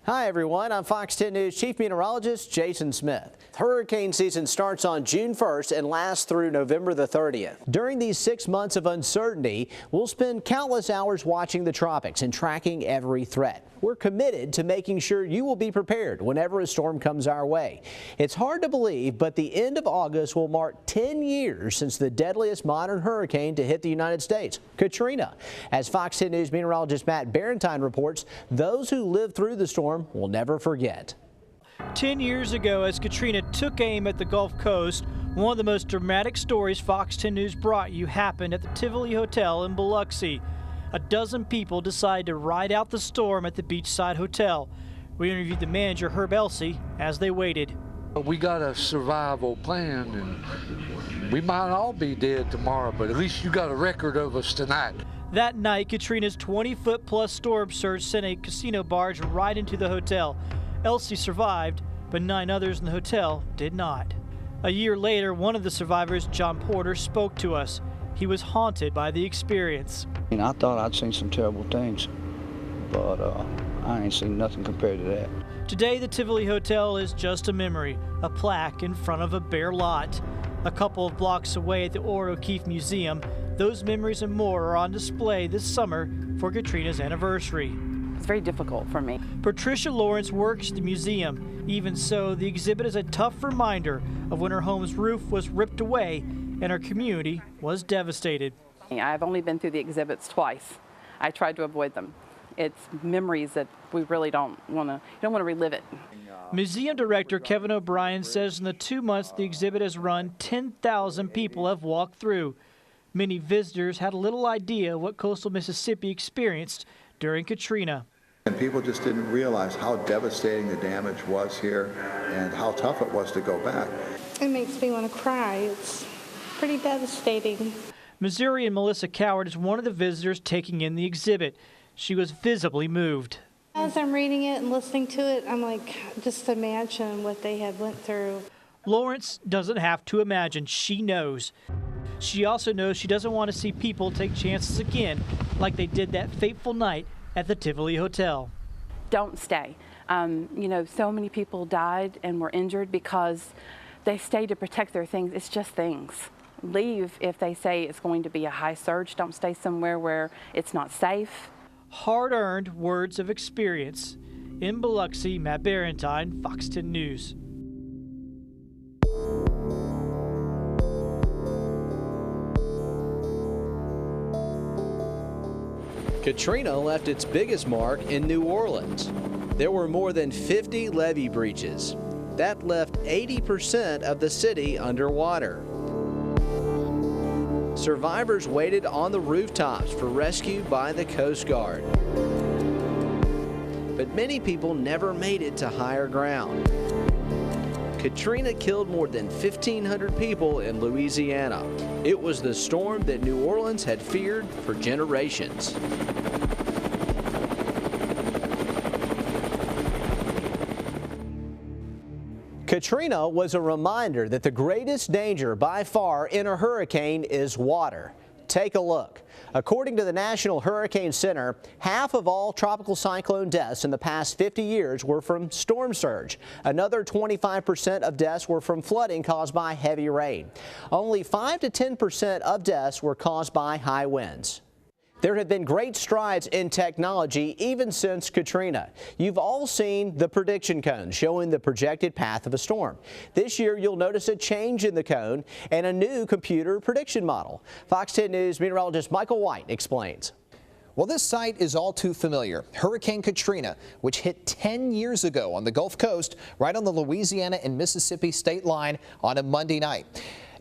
Hi everyone, I'm Fox 10 News Chief Meteorologist Jason Smith. Hurricane season starts on June 1st and lasts through November the 30th. During these 6 months of uncertainty, we'll spend countless hours watching the tropics and tracking every threat. We're committed to making sure you will be prepared whenever a storm comes our way. It's hard to believe, but the end of August will mark 10 years since the deadliest modern hurricane to hit the United States, Katrina. As Fox 10 News meteorologist Matt Barentine reports, those who lived through the storm will never forget. 10 years ago, as Katrina took aim at the Gulf Coast, one of the most dramatic stories Fox 10 News brought you happened at the Tivoli Hotel in Biloxi. A dozen people decided to ride out the storm at the beachside hotel. We interviewed the manager, Herb Elsey, as they waited. We got a survival plan, and we might all be dead tomorrow, but at least you got a record of us tonight. That night, Katrina's 20-foot-plus storm surge sent a casino barge right into the hotel. Elsey survived, but 9 others in the hotel did not. A year later, one of the survivors, John Porter, spoke to us. He was haunted by the experience. I thought I'd seen some terrible things, but I ain't seen nothing compared to that. Today, the Tivoli Hotel is just a memory, a plaque in front of a bare lot. A couple of blocks away at the Orr O'Keefe Museum, those memories and more are on display this summer for Katrina's anniversary. It's very difficult for me. Patricia Lawrence works at the museum. Even so, the exhibit is a tough reminder of when her home's roof was ripped away and her community was devastated. I've only been through the exhibits twice. I tried to avoid them. It's memories that we really don't want to relive it. Museum director Kevin O'Brien says in the 2 months the exhibit has run, 10,000 people have walked through. Many visitors had little idea what coastal Mississippi experienced during Katrina. And people just didn't realize how devastating the damage was here and how tough it was to go back. It makes me want to cry. It's pretty devastating. Missourian Melissa Coward is one of the visitors taking in the exhibit. She was visibly moved. As I'm reading it and listening to it, I'm like, just imagine what they had went through. Lawrence doesn't have to imagine. She knows. She also knows she doesn't want to see people take chances again like they did that fateful night at the Tivoli Hotel. Don't stay. So many people died and were injured because they stayed to protect their things. It's just things. Leave if they say it's going to be a high surge. Don't stay somewhere where it's not safe. Hard-earned words of experience. In Biloxi, Matt Barentine, Fox 10 News. Katrina left its biggest mark in New Orleans. There were more than 50 levee breaches. That left 80% of the city underwater. Survivors waited on the rooftops for rescue by the Coast Guard. But many people never made it to higher ground. Katrina killed more than 1,500 people in Louisiana. It was the storm that New Orleans had feared for generations. Katrina was a reminder that the greatest danger by far in a hurricane is water. Take a look. According to the National Hurricane Center, half of all tropical cyclone deaths in the past 50 years were from storm surge. Another 25% of deaths were from flooding caused by heavy rain. Only 5 to 10% of deaths were caused by high winds. There have been great strides in technology even since Katrina. You've all seen the prediction cone showing the projected path of a storm. This year, you'll notice a change in the cone and a new computer prediction model. Fox 10 News meteorologist Michael White explains. Well, this site is all too familiar. Hurricane Katrina, which hit 10 years ago on the Gulf Coast, right on the Louisiana and Mississippi state line on a Monday night.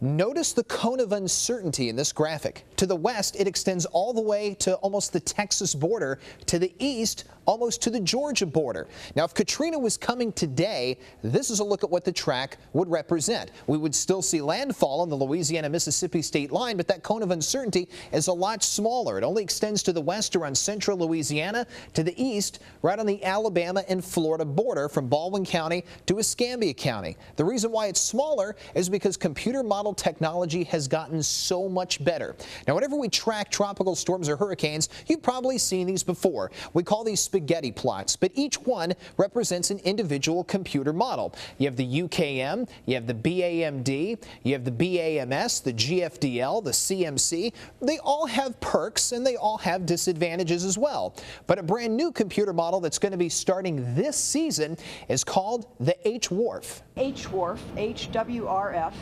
Notice the cone of uncertainty in this graphic. To the west, it extends all the way to almost the Texas border. To the east, almost to the Georgia border. Now, if Katrina was coming today, this is a look at what the track would represent. We would still see landfall on the Louisiana-Mississippi state line, but that cone of uncertainty is a lot smaller. It only extends to the west around central Louisiana, to the east right on the Alabama and Florida border from Baldwin County to Escambia County. The reason why it's smaller is because computer model technology has gotten so much better. Now, Now, whenever we track tropical storms or hurricanes, you've probably seen these before. We call these spaghetti plots, but each one represents an individual computer model. You have the UKM, you have the BAMD, you have the BAMS, the GFDL, the CMC. They all have perks and they all have disadvantages as well. But a brand new computer model that's going to be starting this season is called the HWRF. HWRF, HWRF,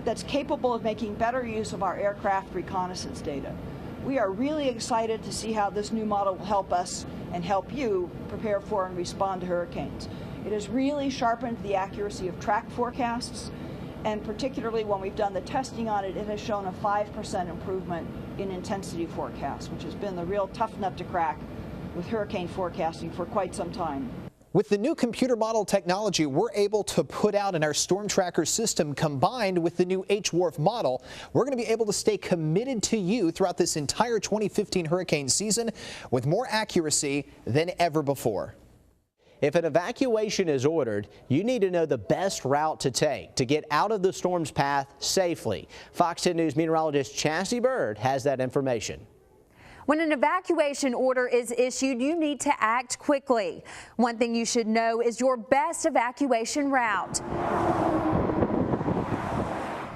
that's capable of making better use of our aircraft reconnaissance data. We are really excited to see how this new model will help us and help you prepare for and respond to hurricanes. It has really sharpened the accuracy of track forecasts, and particularly when we've done the testing on it, it has shown a 5% improvement in intensity forecasts, which has been the real tough nut to crack with hurricane forecasting for quite some time. With the new computer model technology we're able to put out in our storm tracker system combined with the new HWRF model, we're going to be able to stay committed to you throughout this entire 2015 hurricane season with more accuracy than ever before. If an evacuation is ordered, you need to know the best route to take to get out of the storm's path safely. Fox 10 News meteorologist Chassie Bird has that information. When an evacuation order is issued, you need to act quickly. One thing you should know is your best evacuation route.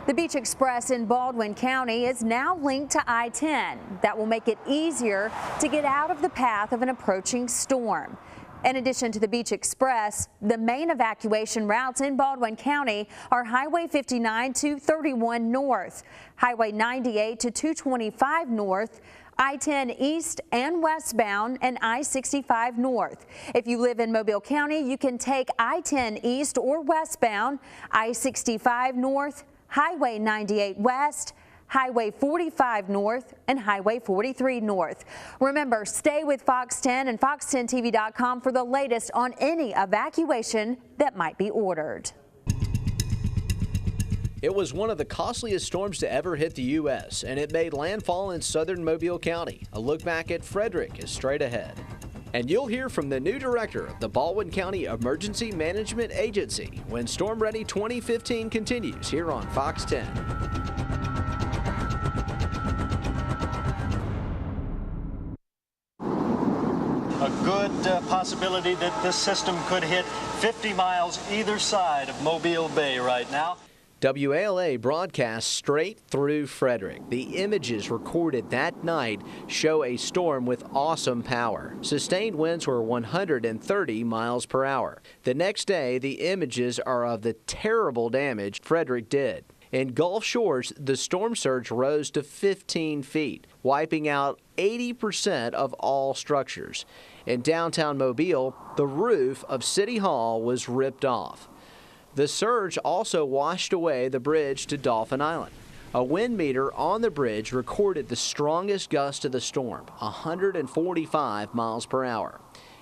The Beach Express in Baldwin County is now linked to I-10. That will make it easier to get out of the path of an approaching storm. In addition to the Beach Express, the main evacuation routes in Baldwin County are Highway 59 to 31 North, Highway 98 to 225 North, I-10 east and westbound, and I-65 north. If you live in Mobile County, you can take I-10 east or westbound, I-65 north, Highway 98 west, Highway 45 north, and Highway 43 north. Remember, stay with Fox 10 and fox10tv.com for the latest on any evacuation that might be ordered. It was one of the costliest storms to ever hit the U.S., and it made landfall in southern Mobile County. A look back at Frederick is straight ahead. And you'll hear from the new director of the Baldwin County Emergency Management Agency when Storm Ready 2015 continues here on Fox 10. A good possibility that this system could hit 50 miles either side of Mobile Bay right now. WALA broadcasts straight through Frederick. The images recorded that night show a storm with awesome power. Sustained winds were 130 miles per hour. The next day, the images are of the terrible damage Frederick did. In Gulf Shores, the storm surge rose to 15 feet, wiping out 80% of all structures. In downtown Mobile, the roof of City Hall was ripped off. The surge also washed away the bridge to Dolphin Island. A wind meter on the bridge recorded the strongest gust of the storm, 145 miles per hour.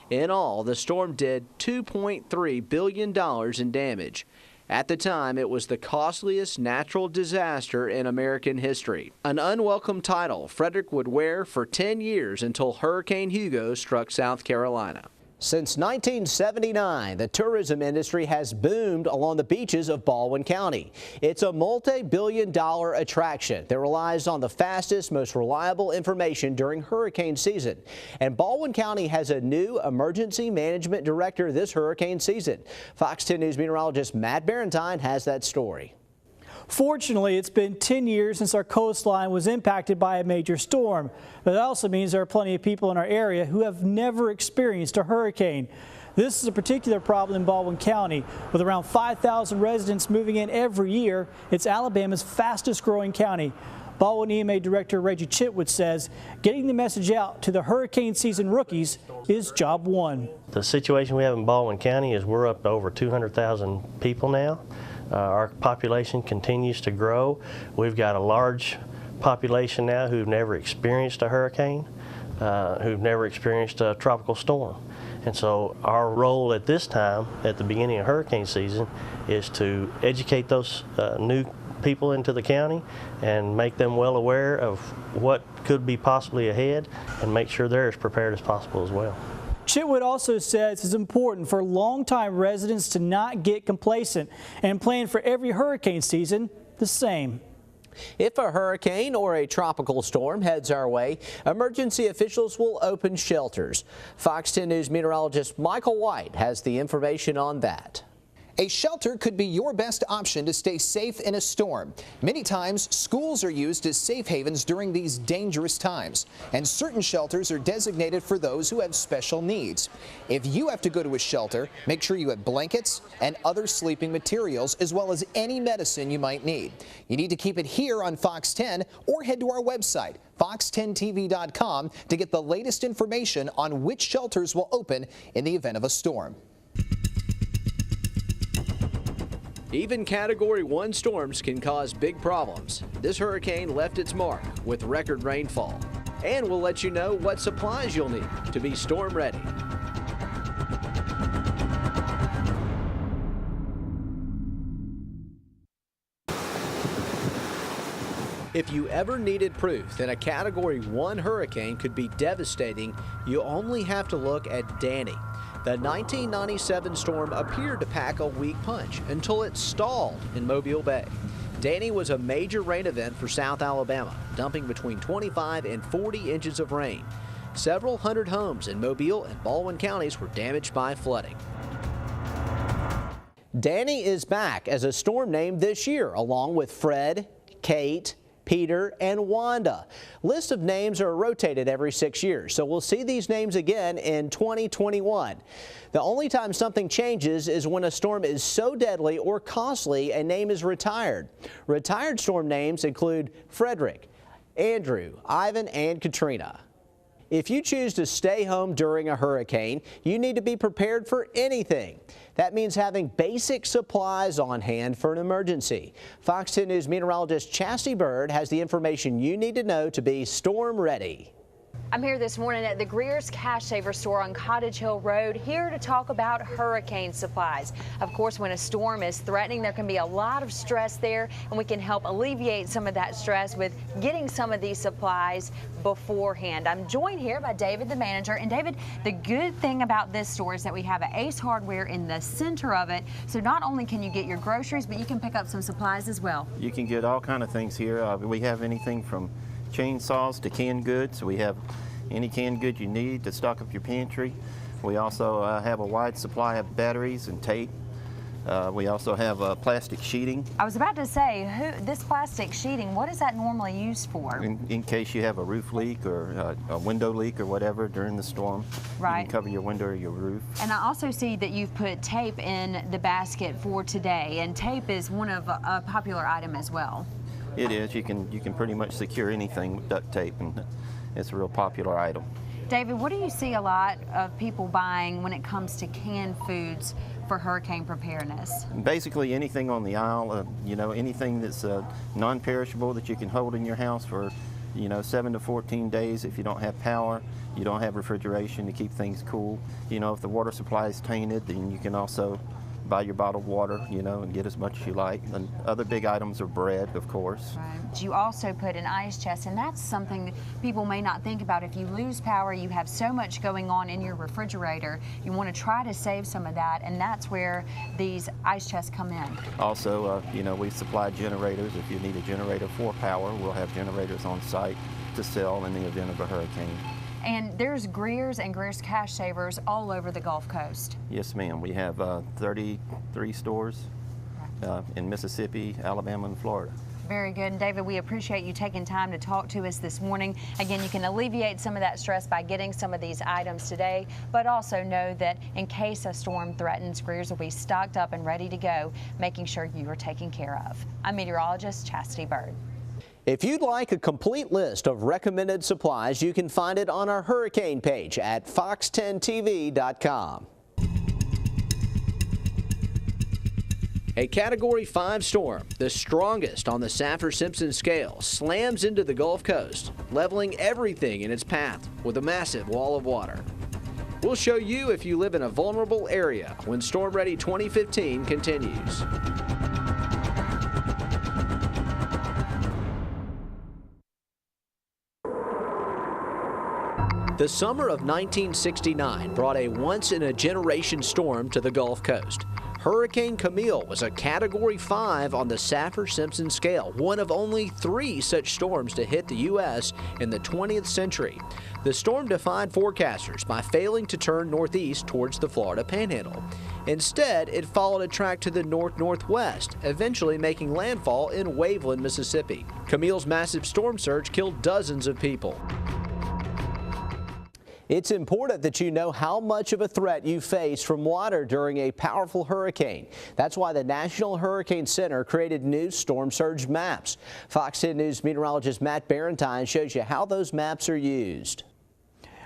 In all, the storm did $2.3 billion in damage. At the time, it was the costliest natural disaster in American history. An unwelcome title Frederick would wear for 10 years until Hurricane Hugo struck South Carolina. Since 1979, the tourism industry has boomed along the beaches of Baldwin County. It's a multi-billion-dollar attraction that relies on the fastest, most reliable information during hurricane season. And Baldwin County has a new emergency management director this hurricane season. Fox 10 News meteorologist Matt Barentine has that story. Fortunately, it's been 10 years since our coastline was impacted by a major storm. But that also means there are plenty of people in our area who have never experienced a hurricane. This is a particular problem in Baldwin County. With around 5,000 residents moving in every year, it's Alabama's fastest growing county. Baldwin EMA Director Reggie Chitwood says getting the message out to the hurricane season rookies is job one. The situation we have in Baldwin County is we're up to over 200,000 people now. Our population continues to grow. We've got a large population now who've never experienced a hurricane, who've never experienced a tropical storm. And so our role at this time, at the beginning of hurricane season, is to educate those new people into the county and make them well aware of what could be possibly ahead and make sure they're as prepared as possible as well. Chitwood also says it's important for longtime residents to not get complacent and plan for every hurricane season the same. If a hurricane or a tropical storm heads our way, emergency officials will open shelters. Fox 10 News meteorologist Michael White has the information on that. A shelter could be your best option to stay safe in a storm. Many times, schools are used as safe havens during these dangerous times, and certain shelters are designated for those who have special needs. If you have to go to a shelter, make sure you have blankets and other sleeping materials, as well as any medicine you might need. You need to keep it here on Fox 10 or head to our website, fox10tv.com, to get the latest information on which shelters will open in the event of a storm. Even Category 1 storms can cause big problems. This hurricane left its mark with record rainfall. And we'll let you know what supplies you'll need to be storm ready. If you ever needed proof that a Category 1 hurricane could be devastating, you only have to look at Danny. The 1997 storm appeared to pack a weak punch until it stalled in Mobile Bay. Danny was a major rain event for South Alabama, dumping between 25 and 40 inches of rain. Several hundred homes in Mobile and Baldwin counties were damaged by flooding. Danny is back as a storm named this year, along with Fred, Kate, Peter, and Wanda. List of names are rotated every 6 years, so we'll see these names again in 2021. The only time something changes is when a storm is so deadly or costly a name is retired. Retired storm names include Frederick, Andrew, Ivan, and Katrina. If you choose to stay home during a hurricane, you need to be prepared for anything. That means having basic supplies on hand for an emergency. Fox 10 News meteorologist Chastity Bird has the information you need to know to be storm ready. I'm here this morning at the Greer's Cash Saver store on Cottage Hill Road, here to talk about hurricane supplies. Of course, when a storm is threatening, there can be a lot of stress there, and we can help alleviate some of that stress with getting some of these supplies beforehand. I'm joined here by David, the manager. And David, the good thing about this store is that we have an Ace Hardware in the center of it, so not only can you get your groceries, but you can pick up some supplies as well. You can get all kind of things here. We have anything from chainsaws to canned goods. We have any canned good you need to stock up your pantry. We also have a wide supply of batteries and tape. We also have plastic sheeting. I was about to say, this plastic sheeting, what is that normally used for? In case you have a roof leak or a window leak or whatever during the storm. Right. You can cover your window or your roof. And I also see that you've put tape in the basket for today, and tape is one of a popular item as well. It is. You can pretty much secure anything with duct tape, and it's a real popular item. David, what do you see a lot of people buying when it comes to canned foods for hurricane preparedness? Basically anything on the aisle, anything that's non-perishable that you can hold in your house for 7 to 14 days. If you don't have power, you don't have refrigeration to keep things cool. If the water supply is tainted, then you can also buy your bottled water, and get as much as you like. And other big items are bread, of course. Right. You also put an ice chest, and that's something that people may not think about. If you lose power, you have so much going on in your refrigerator, you want to try to save some of that, and that's where these ice chests come in. Also, we supply generators. If you need a generator for power, we'll have generators on site to sell in the event of a hurricane. And there's Greer's and Greer's Cash Savers all over the Gulf Coast. Yes, ma'am. We have 33 stores in Mississippi, Alabama, and Florida. Very good. And David, we appreciate you taking time to talk to us this morning. Again, you can alleviate some of that stress by getting some of these items today, but also know that in case a storm threatens, Greer's will be stocked up and ready to go, making sure you are taken care of. I'm meteorologist Chastity Bird. If you'd like a complete list of recommended supplies, you can find it on our hurricane page at fox10tv.com. A Category 5 storm, the strongest on the Saffir-Simpson scale, slams into the Gulf Coast, leveling everything in its path with a massive wall of water. We'll show you if you live in a vulnerable area when Storm Ready 2015 continues. The summer of 1969 brought a once-in-a-generation storm to the Gulf Coast. Hurricane Camille was a Category 5 on the Saffir-Simpson scale, one of only 3 such storms to hit the U.S. in the 20th century. The storm defied forecasters by failing to turn northeast towards the Florida Panhandle. Instead, it followed a track to the north-northwest, eventually making landfall in Waveland, Mississippi. Camille's massive storm surge killed dozens of people. It's important that you know how much of a threat you face from water during a powerful hurricane. That's why the National Hurricane Center created new storm surge maps. Fox 10 News meteorologist Matt Barentine shows you how those maps are used.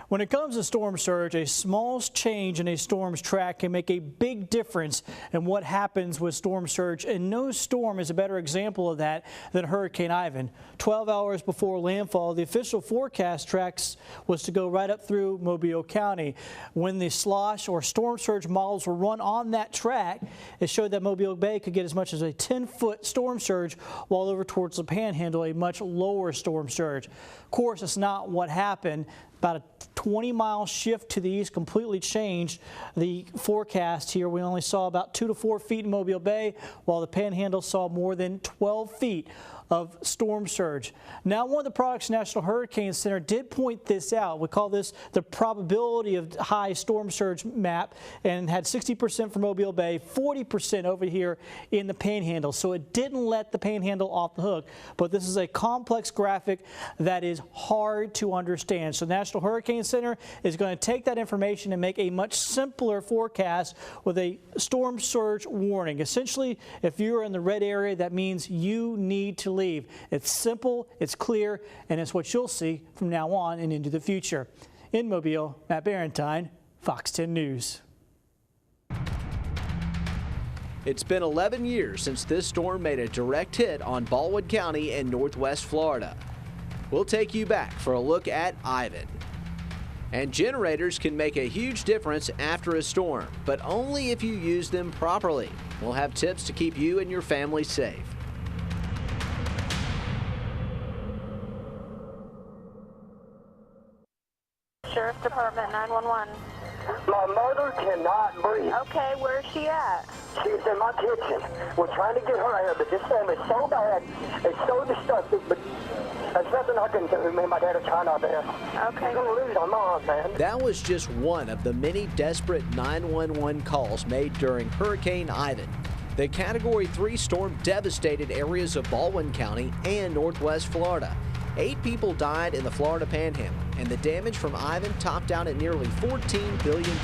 When it comes to storm surge, a small change in a storm's track can make a big difference in what happens with storm surge, and no storm is a better example of that than Hurricane Ivan. 12 hours before landfall, the official forecast tracks was to go right up through Mobile County. When the slosh or storm surge models were run on that track, it showed that Mobile Bay could get as much as a 10-foot storm surge, while over towards the Panhandle, a much lower storm surge. Of course, it's not what happened. About a 20-mile shift to the east completely changed the forecast here. We only saw about 2 to 4 feet in Mobile Bay, while the Panhandle saw more than 12 feet of storm surge. Now, one of the products National Hurricane Center did point this out. We call this the probability of high storm surge map, and had 60% for Mobile Bay, 40% over here in the Panhandle. So it didn't let the Panhandle off the hook, but this is a complex graphic that is hard to understand. So National Hurricane Center is going to take that information and make a much simpler forecast with a storm surge warning. Essentially, if you're in the red area, that means you need to leave. It's simple, it's clear, and it's what you'll see from now on and into the future. In Mobile, Matt Barentine, Fox 10 News. It's been 11 years since this storm made a direct hit on Baldwin County in northwest Florida. We'll take you back for a look at Ivan. And generators can make a huge difference after a storm, but only if you use them properly. We'll have tips to keep you and your family safe. Sheriff's Department 911. My mother cannot breathe. Okay, where's she at? She's in my kitchen. We're trying to get her out, but this storm is so bad, it's so destructive, but there's nothing I can do. Me and my dad are trying our best. Okay. We're going to lose our mom, man. That was just one of the many desperate 911 calls made during Hurricane Ivan. The Category 3 storm devastated areas of Baldwin County and northwest Florida. 8 people died in the Florida Panhandle, and the damage from Ivan topped out at nearly $14 billion.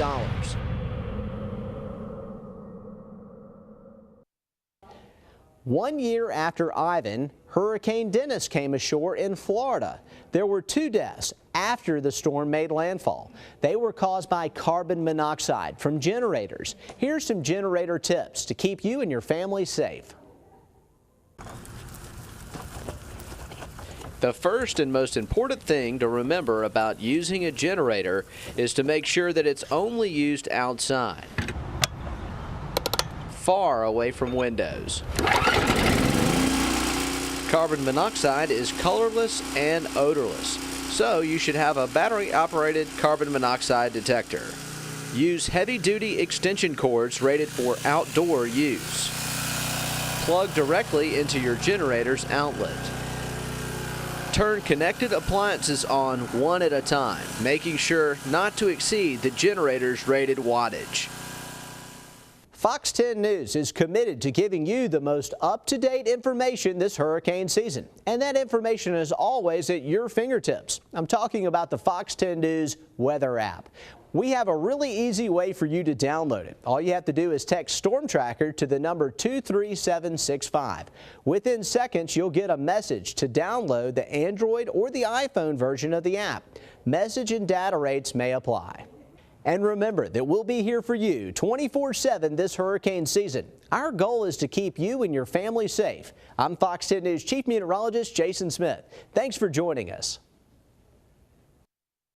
1 year after Ivan, Hurricane Dennis came ashore in Florida. There were 2 deaths after the storm made landfall. They were caused by carbon monoxide from generators. Here's some generator tips to keep you and your family safe. The first and most important thing to remember about using a generator is to make sure that it's only used outside, far away from windows. Carbon monoxide is colorless and odorless, so you should have a battery-operated carbon monoxide detector. Use heavy-duty extension cords rated for outdoor use. Plug directly into your generator's outlet. Turn connected appliances on one at a time, making sure not to exceed the generator's rated wattage. Fox 10 News is committed to giving you the most up-to-date information this hurricane season. And that information is always at your fingertips. I'm talking about the Fox 10 News weather app. We have a really easy way for you to download it. All you have to do is text Storm Tracker to the number 23765. Within seconds, you'll get a message to download the Android or the iPhone version of the app. Message and data rates may apply. And remember that we'll be here for you 24/7 this hurricane season. Our goal is to keep you and your family safe. I'm Fox 10 News Chief Meteorologist Jason Smith. Thanks for joining us.